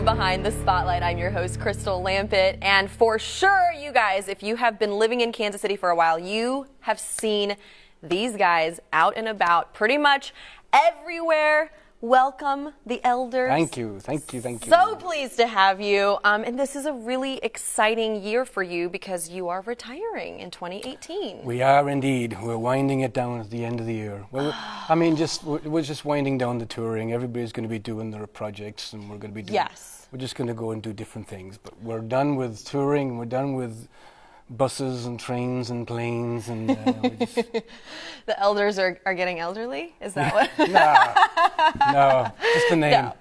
Behind the Spotlight. I'm your host, Crystal Lampett, and for sure, you guys, if you have been living in Kansas City for a while, you have seen these guys out and about pretty much everywhere. Welcome, the elders. Thank you. So pleased to have you. And this is a really exciting year for you because you are retiring in 2018. We are indeed. We're winding it down at the end of the year. Well, I mean, we're just winding down the touring. Everybody's going to be doing their projects, and we're going to be doing. Yes. We're just going to go and do different things. But we're done with touring. We're done with buses and trains and planes, and the elders are getting elderly? Is that what? No, just the name.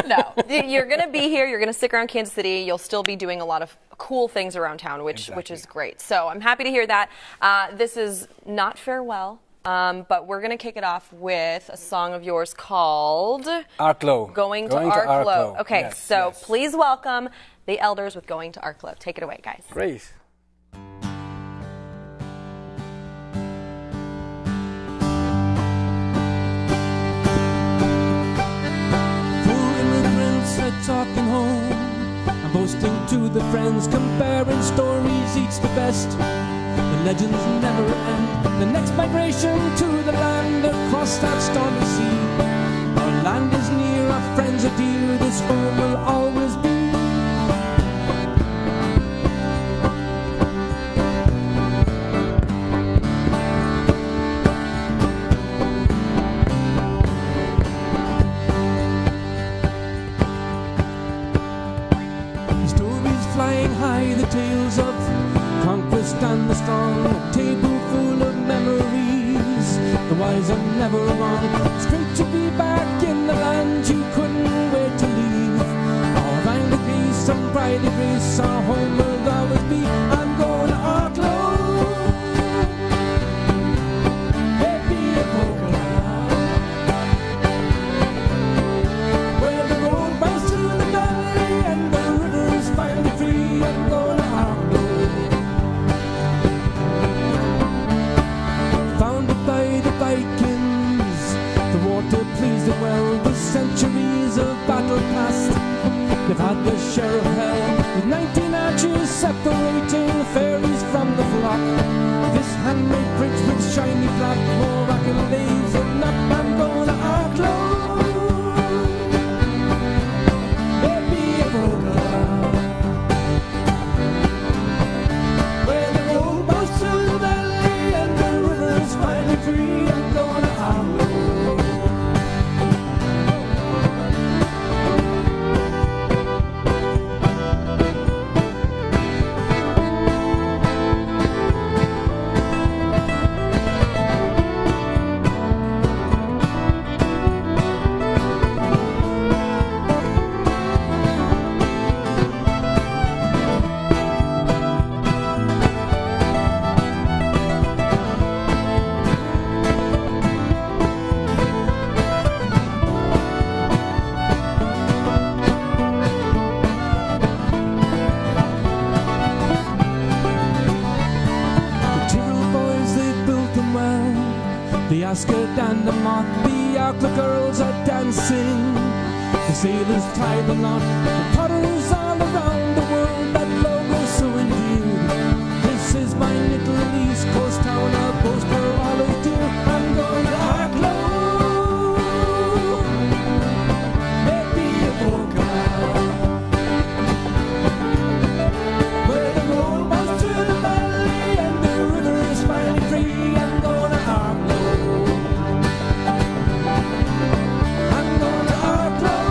No. You're going to be here. You're going to stick around Kansas City. You'll still be doing a lot of cool things around town, which is great. So I'm happy to hear that. This is not farewell, but we're going to kick it off with a song of yours called Arklow. Going to Arklow. Okay, yes, so yes. Please welcome the elders with Going to Arklow. Take it away, guys. Great. Talking home, I'm boasting to the friends, comparing stories, each the best. The legends never end. The next migration to the land across that stormy sea. Our land is near, our friends are dear, this home will always be. The tales of conquest and the strong, a table full of memories. The wise are never wrong. It's great to be back in the land you couldn't wait to leave. Our find the peace and pride the grace, our home will always be. I'm going to Arklow. Baby, where the road runs through the valley and the rivers finally free. I'm going to Arklow. Founded by the Vikings, the water pleased them well. With centuries of battle past, they've had their share of hell. With 19 arches separating the fairies from the flock. This handmade bridge with shiny flag, more accolades than not. I'm going to Arklow. Baby, where the road goes through the valley and the river's finally free. I'm going to Arklow. The Ascot and the Moth, the Arklow girls are dancing. The sailors tie the knot, the potters all around the world, that logo so endeared. This is my little East Coast town, I'll boast her always dear. I'm going to Arklow. Maybe a polka, where the road runs through the valley and the river is finally free. I'm going to Arklow. I'm going to Arklow.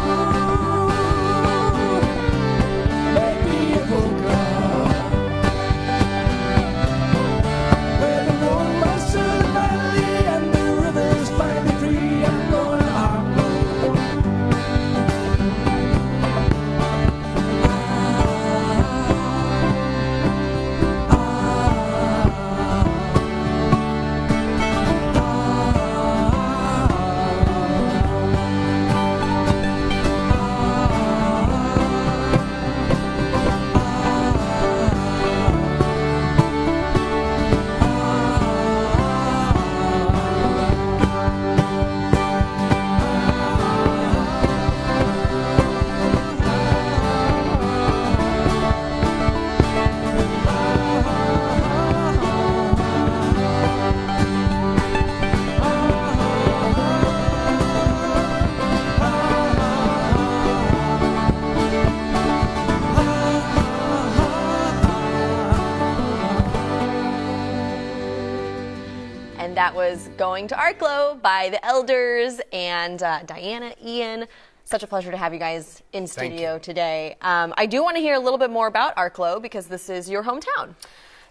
and that was Going to Arklow by the Elders and Diana, Ian. Such a pleasure to have you guys in studio today. I do want to hear a little bit more about Arklow because this is your hometown.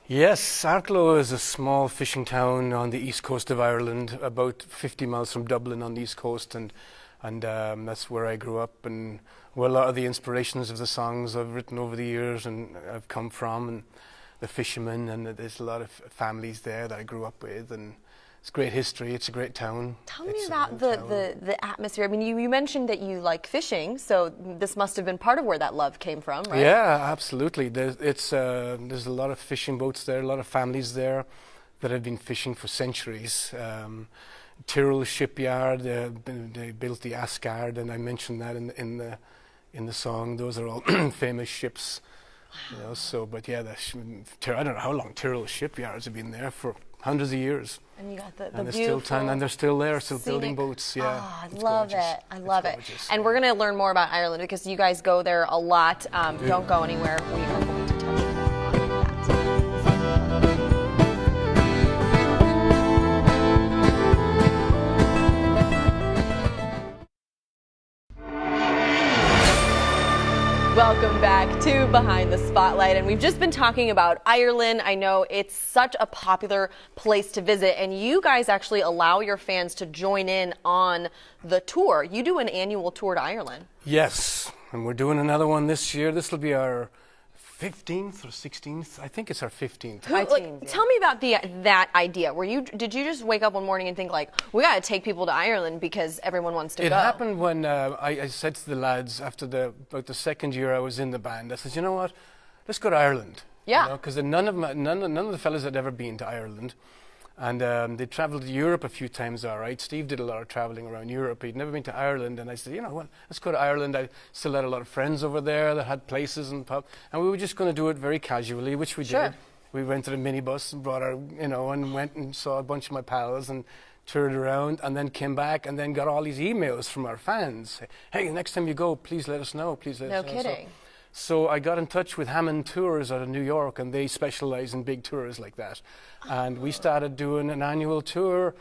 Yes, Arklow is a small fishing town on the east coast of Ireland, about 50 miles from Dublin on the east coast, and that's where I grew up, and where a lot of the inspirations of the songs I've written over the years and I've come from, and the fishermen, and there's a lot of families there that I grew up with, and it's great history. It's a great town. Tell me about the atmosphere. I mean, you mentioned that you like fishing, so this must have been part of where that love came from, right? Yeah, absolutely. There's a lot of fishing boats there, a lot of families there that have been fishing for centuries. Tyrrell shipyard, they built the Asgard, and I mentioned that in the song. Those are all famous ships. Wow. You know, so, but yeah, I don't know how long Tyrrell shipyards have been there, for hundreds of years. And you got the and beautiful and they're still there, still scenic building boats. Yeah, oh, I love it. I love it. Gorgeous. And we're going to learn more about Ireland because you guys go there a lot. Don't go anywhere. We are going to touch on that. Welcome back to Behind the Spotlight, and we've just been talking about Ireland. I know it's such a popular place to visit, and you guys actually allow your fans to join in on the tour. You do an annual tour to Ireland. Yes, and we're doing another one this year. This will be our 15th or 16th. I think it's our 15th. Tell me about that idea. Did you just wake up one morning and think, like, we got to take people to Ireland because everyone wants to go? It happened when I said to the lads after about the second year I was in the band, I said, you know what, let's go to Ireland. Yeah. Because none of the fellas had ever been to Ireland. And they travelled to Europe a few times, all right. Steve did a lot of travelling around Europe. He'd never been to Ireland. And I said, you know what, let's go to Ireland. I still had a lot of friends over there that had places and pub. And we were just going to do it very casually, which we did. We rented a minibus and brought our, and went and saw a bunch of my pals and toured around, and then came back and then got all these emails from our fans. Hey, next time you go, please let us know. Please let us know. No kidding. So I got in touch with Hammond Tours out of New York, and they specialize in big tours like that. And we started doing an annual tour,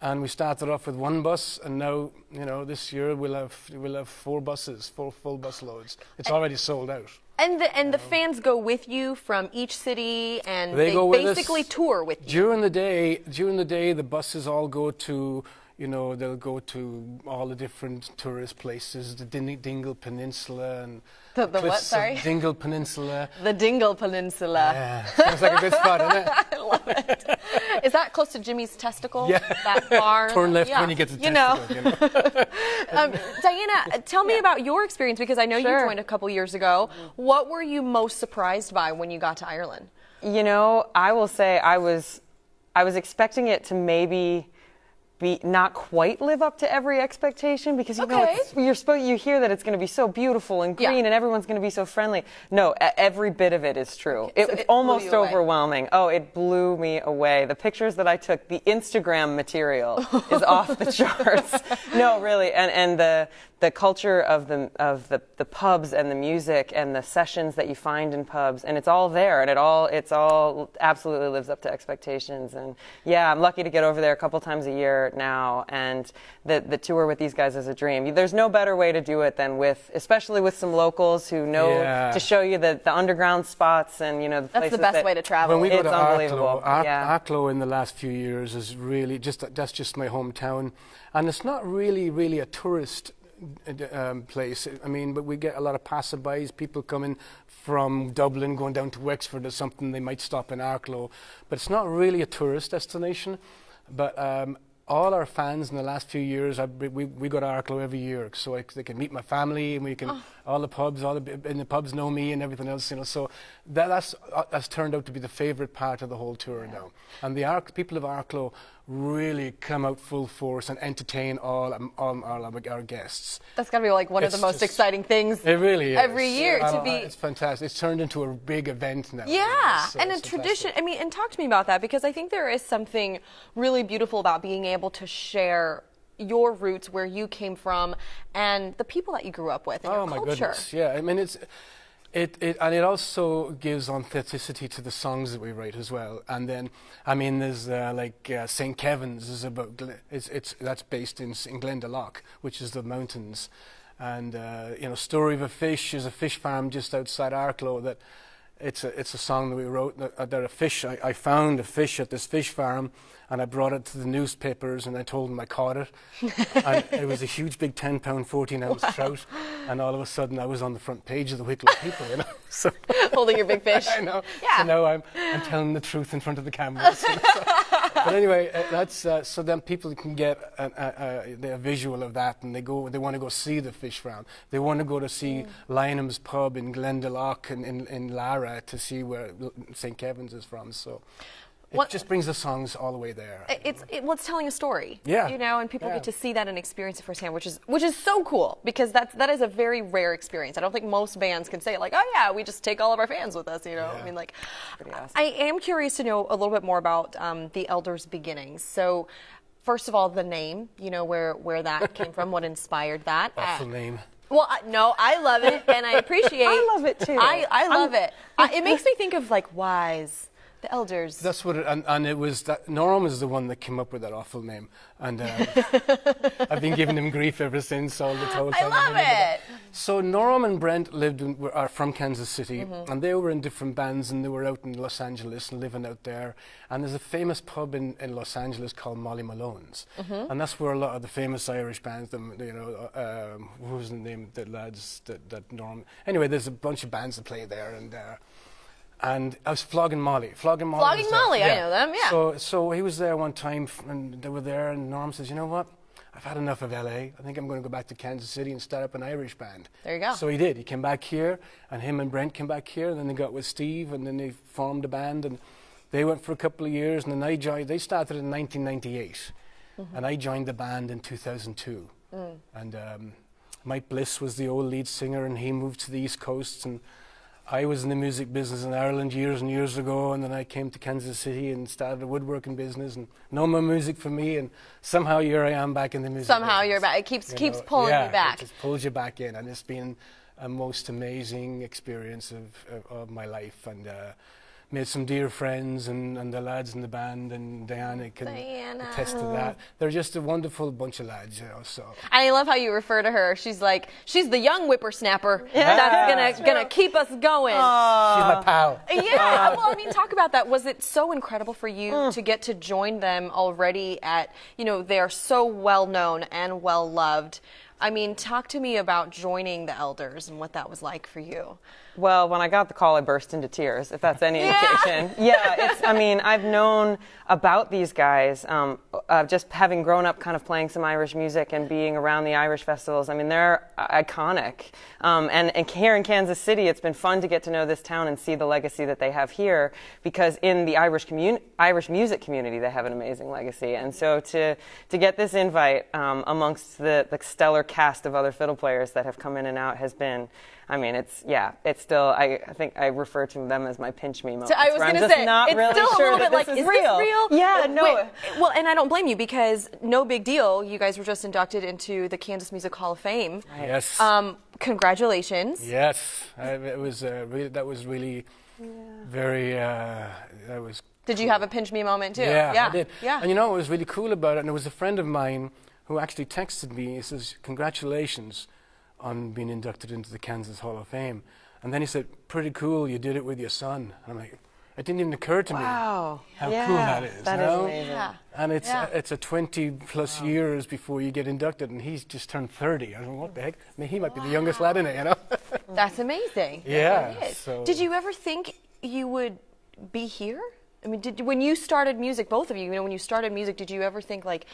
and we started off with one bus, and now, this year we'll have 4 buses, 4 full bus loads. It's already sold out. And the fans go with you from each city, and they go basically with us. Tour with you. During the day, the buses all go to, they'll go to all the different tourist places, the Dingle Peninsula and the what? Sorry. Dingle Peninsula. The Dingle Peninsula. Yeah, sounds like a good spot, doesn't it? I love it. Is that close to Jimmy's testicle? Yeah. That far. Turn left when you get to testicle. Diana, tell me about your experience, because I know you joined a couple years ago. What were you most surprised by when you got to Ireland? I will say I was expecting it to maybe be not quite live up to every expectation, because you hear that it's going to be so beautiful and green and everyone's going to be so friendly. No, every bit of it is true. It's almost overwhelming. Oh, it blew me away. The pictures that I took, the Instagram material is off the charts. No, really, and the culture of the pubs and the music and the sessions that you find in pubs, and it's all there, and it's all absolutely lives up to expectations. And yeah, I'm lucky to get over there a couple times a year now, and the tour with these guys is a dream. There's no better way to do it than especially with some locals who know to show you the underground spots and the places. That's the best way to travel. When we go to unbelievable. Arklow in the last few years is really that's just my hometown, and it's not really a tourist place. I mean, but we get a lot of passerbys, people coming from Dublin going down to Wexford or something. They might stop in Arklow, but it's not really a tourist destination. But all our fans in the last few years, we go to Arklow every year, so they can meet my family, and we can all the pubs, and the pubs know me and everything else, So that's turned out to be the favourite part of the whole tour now. And the people of Arklow really come out full force and entertain all our guests. That's got to be like one of the most exciting things. It really is. Every year to be. It's fantastic. It's turned into a big event now. Yeah, So and a tradition. I mean, and talk to me about that, because I think there is something really beautiful about being able to share your roots, where you came from, and the people that you grew up with, and your culture. My goodness. Yeah, I mean, And it also gives authenticity to the songs that we write as well. And then, I mean, there's St. Kevin's is about that's based in Glendalough, which is the mountains. And you know, Story of a Fish is a fish farm just outside Arklow. That it's a song that we wrote. I found a fish at this fish farm, and I brought it to the newspapers, and I told them I caught it. And it was a huge, big 10-pound, 14-ounce trout, and all of a sudden I was on the front page of the Wicklow People, you know. So holding your big fish. I know. Yeah. So now I'm telling the truth in front of the cameras. You know, so. But anyway, that's so then people can get a visual of that, and they want to go see the fish farm. They want to go to see Lynham's pub in Glendalough in Lara to see where St. Kevin's is from. So. It just brings the songs all the way there. It's telling a story. Yeah. You know, and people get to see that and experience it firsthand, which is so cool, because that is a very rare experience. I don't think most bands can say like, oh yeah, we just take all of our fans with us. You know, I mean, like, pretty awesome. I am curious to know a little bit more about the Elders' beginnings. So, first of all, the name. You know, where that came from, what inspired that. Awful name. Well, no, I love it, and I appreciate. I love it too. I love it. It makes me think of like Wise. The Elders. That's what and it was that Norm is the one that came up with that awful name, and I've been giving him grief ever since all the whole time. I love it. So Norm and Brent are from Kansas City, and they were in different bands, and they were out in Los Angeles and living out there. And there's a famous pub in Los Angeles called Molly Malone's, and that's where a lot of the famous Irish bands, you know, what was the name, the lads that Norm. Anyway, there's a bunch of bands that play there, and I was Flogging Molly. Flogging Molly, I know them, yeah. So he was there one time, and they were there, and Norm says, you know what? I've had enough of LA. I think I'm going to go back to Kansas City and start up an Irish band. There you go. So he did. He came back here, and him and Brent came back here, and then they got with Steve, and then they formed a band, and they went for a couple of years, and then I joined. They started in 1998, and I joined the band in 2002. And Mike Bliss was the old lead singer, and he moved to the East Coast, and I was in the music business in Ireland years and years ago, and then I came to Kansas City and started a woodworking business, and no more music for me, and somehow here I am back in the music Somehow business. You're back. It keeps pulling you back. It just pulls you back in, and it's been a most amazing experience of my life, and made some dear friends, and the lads in the band, and Diana can attest to that. They're just a wonderful bunch of lads, you know. So. And I love how you refer to her. She's like, she's the young whippersnapper that's gonna keep us going. She's my pal. Yeah. Well, I mean, talk about that. Was it so incredible for you to get to join them already at? You know, they are so well known and well loved. I mean, talk to me about joining the Elders and what that was like for you. Well, when I got the call, I burst into tears, if that's any indication. Yeah, I mean, I've known about these guys, just having grown up kind of playing some Irish music and being around the Irish festivals. I mean, they're iconic. And here in Kansas City, it's been fun to get to know this town and see the legacy that they have here, because in the Irish music community, they have an amazing legacy. And so to get this invite amongst the stellar cast of other fiddle players that have come in and out has been, I mean, it's still, I think I refer to them as my pinch me moments. So I was going to say, not it's really still sure a little bit like, is real. this real? Yeah, no. Wait, well, and I don't blame you, because no big deal. You guys were just inducted into the Kansas Music Hall of Fame. Yes. Congratulations. Yes. It was that was really very, that was Did you have a pinch me moment too? Yeah, I did. Yeah. And you know what was really cool about it, and it was a friend of mine who actually texted me. He says, congratulations on being inducted into the Kansas Hall of Fame. And then he said, pretty cool, you did it with your son. And I'm like, it didn't even occur to me how cool that is. That is amazing. Yeah. And it's a 20+ years before you get inducted, and he's just turned 30. I mean, what the heck? I mean, he might be the youngest lad in it, you know? That's amazing. Yeah. That really is. So. Did you ever think you would be here? I mean, when you started music, both of you, when you started music, did you ever think like,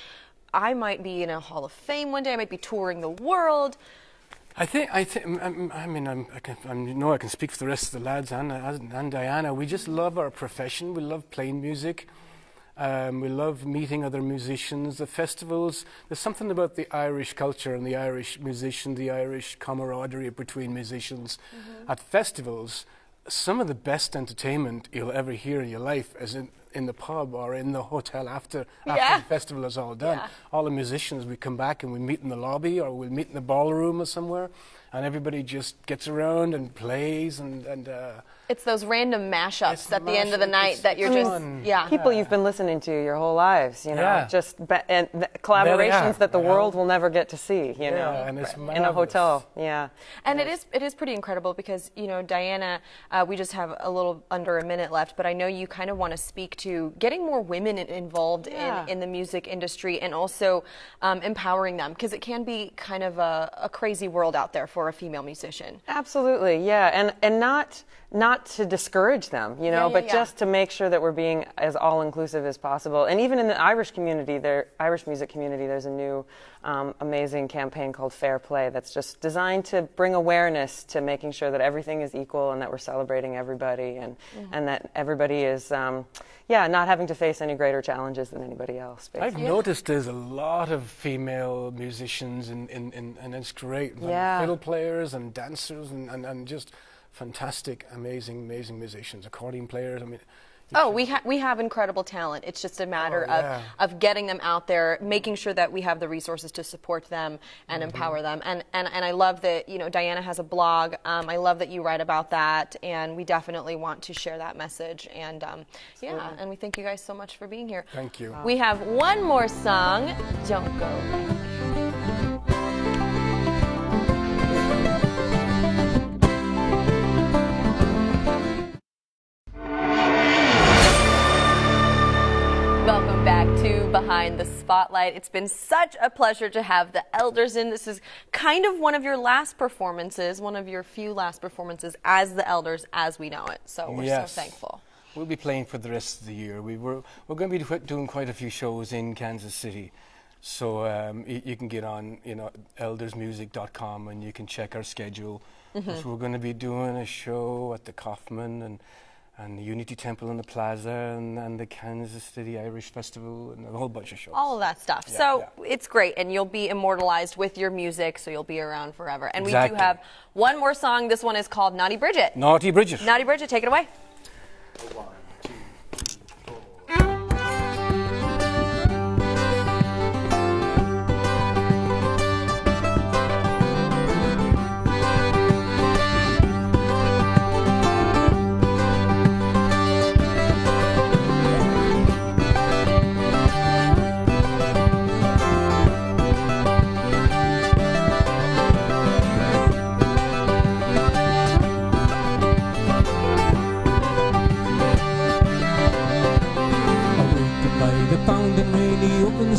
I might be in a Hall of Fame one day, I might be touring the world? I mean, I can speak for the rest of the lads and Diana. We just love our profession. We love playing music. We love meeting other musicians. The festivals, there's something about the Irish culture and the Irish musician, the Irish camaraderie between musicians. At festivals, some of the best entertainment you'll ever hear in your life is in the pub or in the hotel after the festival is all done. All the musicians, we come back and we meet in the lobby or we'll meet in the ballroom or somewhere, and everybody just gets around and plays and it's those random mashups at the end of the mashup. night that you're just people you've been listening to your whole lives, you know, Yeah. just and collaborations that the world will never get to see, you know, and it's in a marvelous. hotel. Yeah. And it is pretty incredible because, you know, Diana, we just have a little under a minute left, but I know you kind of want to speak to getting more women involved in the music industry and also empowering them, because it can be kind of a crazy world out there for a female musician. Absolutely, yeah, and not to discourage them, you know, but just to make sure that we're being as all-inclusive as possible. And even in the Irish community, Irish music community, there's a new amazing campaign called Fair Play that's just designed to bring awareness to making sure that everything is equal and that we're celebrating everybody and that everybody is, not having to face any greater challenges than anybody else, basically. I've noticed there's a lot of female musicians and it's great. Fiddle players and dancers and just fantastic, amazing musicians, accordion players. I mean, we have incredible talent. It's just a matter of getting them out there, making sure that we have the resources to support them and empower them. And I love that, you know, Diana has a blog. I love that you write about that, and we definitely want to share that message. And and we thank you guys so much for being here. Thank you. We have one more song, Don't Go Away. Welcome back to Behind the Spotlight. It's been such a pleasure to have the Elders in. This is kind of one of your last performances, one of your few last performances as the Elders as we know it. So we're so thankful. We'll be playing for the rest of the year. We're going to be doing quite a few shows in Kansas City. So you can get on, you know, eldersmusic.com and you can check our schedule. So we're going to be doing a show at the Kaufman and the Unity Temple in the Plaza and the Kansas City Irish Festival and a whole bunch of shows. All of that stuff. It's great, and you'll be immortalized with your music, so you'll be around forever. And we do have one more song. This one is called Naughty Bridget. Naughty Bridget. Naughty Bridget, take it away. 1, 2, 3, 4.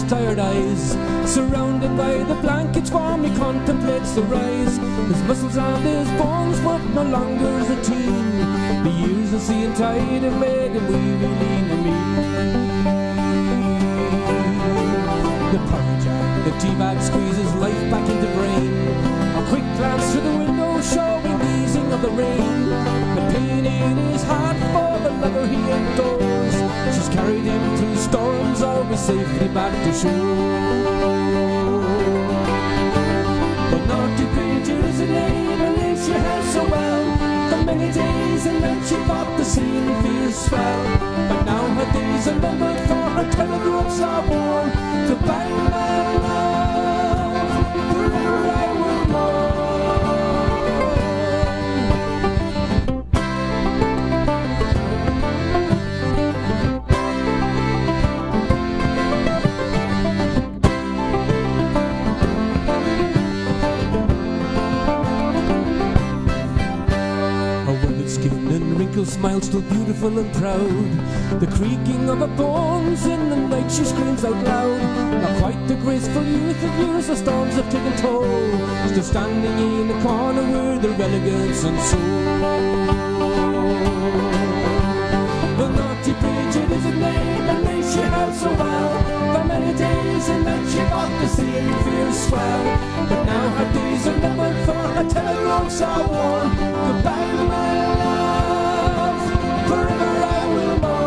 Tired eyes, surrounded by the blankets warm, he contemplates the rise. His muscles and his bones work no longer as a teen. The years of seeing tide have made him weary, lean and mean. The porridge and the tea bag squeezes life back into brain. A quick glance through the window showing the easing of the rain. The pain in his heart for the lover he adores. She's carried him through storms, always safely back to shore. But naughty Bridget is a name and lives she has so well. For many days and nights she thought the scene feels swell. But now her days are numbered, for her telegraphs are worn. Goodbye, my love, forever I will mourn. Smile still beautiful and proud. The creaking of her bones in the night she screams out loud. Not quite the graceful youth of years, the storms have taken toll. Still standing in the corner with her elegance and soul. The naughty Bridget is a name and name she held so well. For many days and nights she thought the sea feels swell. But now her days are numbered, for her telegrams are worn. Goodbye, my love, forever I will mourn.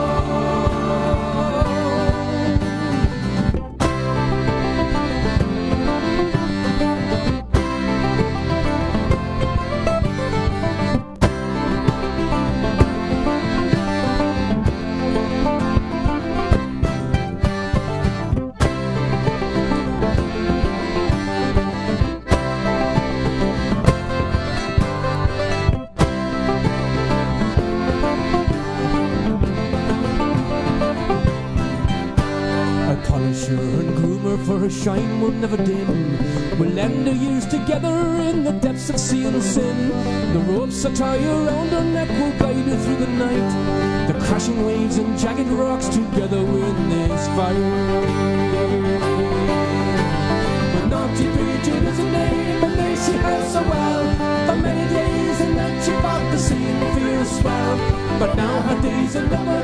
and groom her for her shine will never dim. We'll end our years together in the depths of sea and sin. The ropes I tie around her neck will guide her through the night. The crashing waves and jagged rocks together win this fight. But naughty Bridget is her name, and may she have so well. For many days and nights she fought the sea and fierce swell. But now her days are numbered,